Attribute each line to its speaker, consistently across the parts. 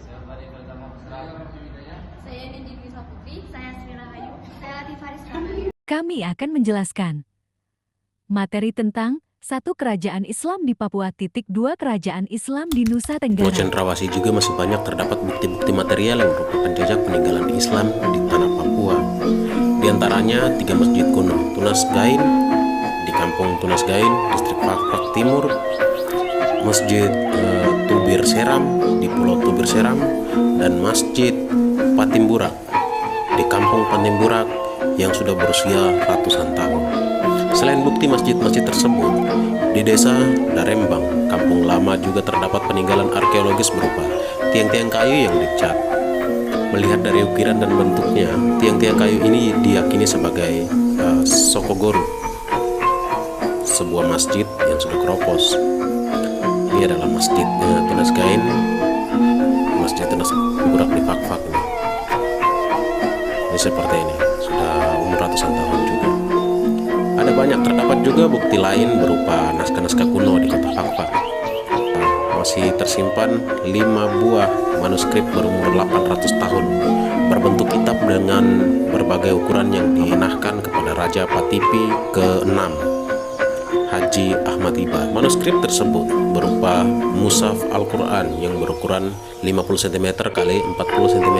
Speaker 1: Saya Nindi Dwi Putri. Saya Sri Rahayu. Saya Latifah Rizka.
Speaker 2: Kami akan menjelaskan materi tentang 1. Kerajaan Islam di Papua. 2. Kerajaan Islam di Nusa Tenggara.
Speaker 3: Pulau Cendrawasih juga masih banyak terdapat bukti-bukti material yang merupakan jejak peninggalan Islam di tanah Papua. Di antaranya 3 masjid kuno, Tunas Gain di Kampung Tunas Gain, distrik Fak Timur, Masjid Tubir Seram di Pulau Tubir Seram, dan Masjid Patimburak di Kampung Patimburak yang sudah berusia ratusan tahun. Selain bukti masjid-masjid tersebut, di desa Darembang, Kampung Lama juga terdapat peninggalan arkeologis berupa tiang-tiang kayu yang dicat. Melihat dari ukiran dan bentuknya, tiang-tiang kayu ini diyakini sebagai Sokogoro, sebuah masjid yang sudah keropos. Ini adalah Masjid Tunas Gain, Masjid Tunas Burak di Fak ini. Ini seperti ini, sudah umur ratusan tahun juga. Ada banyak terdapat juga bukti lain berupa naskah-naskah kuno di kota Fak. Masih tersimpan 5 buah manuskrip berumur 800 tahun berbentuk kitab dengan berbagai ukuran yang dienahkan kepada Raja Patipi ke-6 Haji Ahmad Iba. Manuskrip tersebut berupa mushaf Al-Quran yang berukuran 50 cm x 40 cm.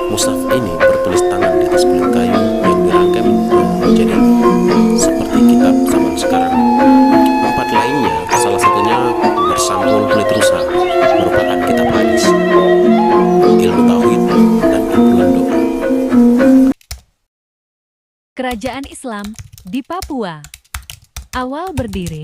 Speaker 3: Mushaf ini bertulis tangan di atas kulit kayu yang dirangkai menjadi seperti kitab zaman sekarang. 4 lainnya, salah satunya bersampul kulit rusa, merupakan kitab hadis, ilmu tauhid, dan ilmu lendung.
Speaker 2: Kerajaan Islam di Papua. Awal berdiri,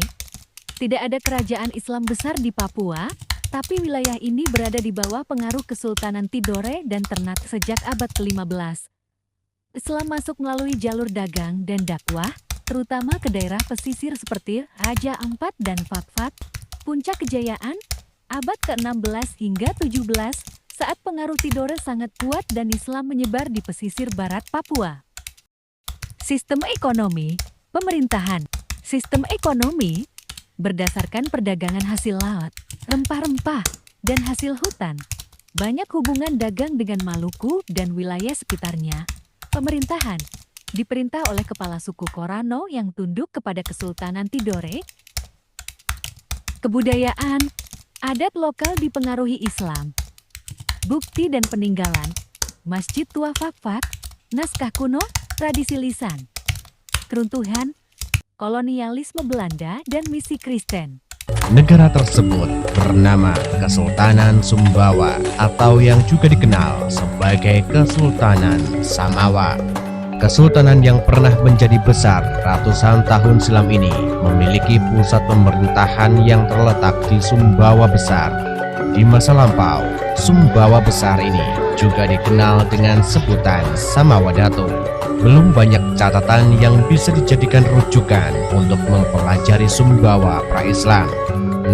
Speaker 2: tidak ada kerajaan Islam besar di Papua, tapi wilayah ini berada di bawah pengaruh Kesultanan Tidore dan Ternate sejak abad ke-15. Islam masuk melalui jalur dagang dan dakwah, terutama ke daerah pesisir seperti Raja Ampat dan Fakfak. Puncak kejayaan, abad ke-16 hingga 17, saat pengaruh Tidore sangat kuat dan Islam menyebar di pesisir barat Papua. Sistem ekonomi, pemerintahan. Sistem ekonomi berdasarkan perdagangan hasil laut, rempah-rempah, dan hasil hutan. Banyak hubungan dagang dengan Maluku dan wilayah sekitarnya. Pemerintahan diperintah oleh kepala suku Korano yang tunduk kepada Kesultanan Tidore. Kebudayaan, adat lokal dipengaruhi Islam. Bukti dan peninggalan, Masjid Tua Fak, naskah kuno, tradisi lisan. Keruntuhan, kolonialisme Belanda dan misi Kristen.
Speaker 4: Negara tersebut bernama Kesultanan Sumbawa atau yang juga dikenal sebagai Kesultanan Samawa. Kesultanan yang pernah menjadi besar ratusan tahun silam ini memiliki pusat pemerintahan yang terletak di Sumbawa Besar. Di masa lampau, Sumbawa Besar ini juga dikenal dengan sebutan Samawa Datu. Belum banyak catatan yang bisa dijadikan rujukan untuk mempelajari Sumbawa pra-Islam.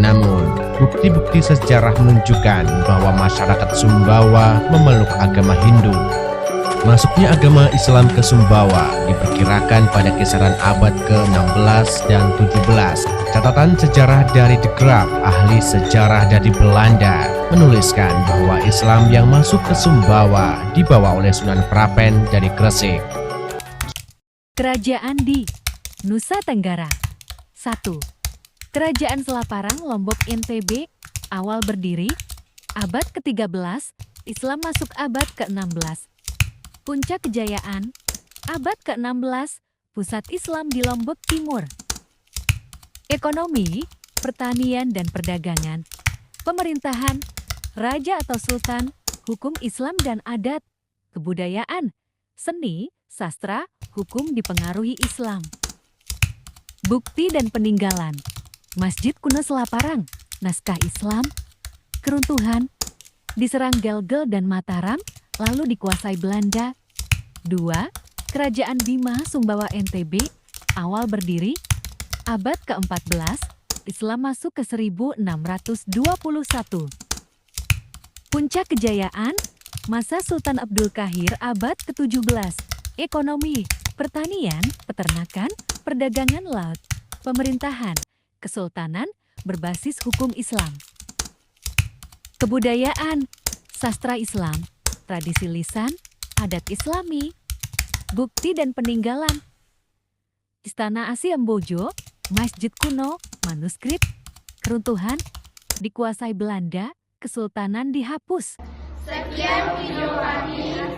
Speaker 4: Namun, bukti-bukti sejarah menunjukkan bahwa masyarakat Sumbawa memeluk agama Hindu. Masuknya agama Islam ke Sumbawa diperkirakan pada kisaran abad ke-16 dan 17. Catatan sejarah dari De Graaf, ahli sejarah dari Belanda, menuliskan bahwa Islam yang masuk ke Sumbawa dibawa oleh Sunan Prapen dari Gresik.
Speaker 2: Kerajaan di Nusa Tenggara. 1. Kerajaan Selaparang Lombok NTB, awal berdiri, abad ke-13, Islam masuk abad ke-16. Puncak kejayaan, abad ke-16, pusat Islam di Lombok Timur. Ekonomi, pertanian dan perdagangan. Pemerintahan, raja atau sultan, hukum Islam dan adat. Kebudayaan, seni, sastra, hukum dipengaruhi Islam. Bukti dan peninggalan, Masjid kuno Selaparang, naskah Islam. Keruntuhan, diserang Gelgel dan Mataram, lalu dikuasai Belanda. 2. Kerajaan Bima Sumbawa NTB, awal berdiri, abad ke-14, Islam masuk ke 1621. Puncak kejayaan, masa Sultan Abdul Qahir abad ke-17. Ekonomi, pertanian, peternakan, perdagangan laut, pemerintahan, kesultanan berbasis hukum Islam. Kebudayaan, sastra Islam, tradisi lisan, adat Islami, bukti dan peninggalan. Istana Asiambojo, masjid kuno, manuskrip, keruntuhan, dikuasai Belanda, kesultanan dihapus.
Speaker 1: Sekian video kami.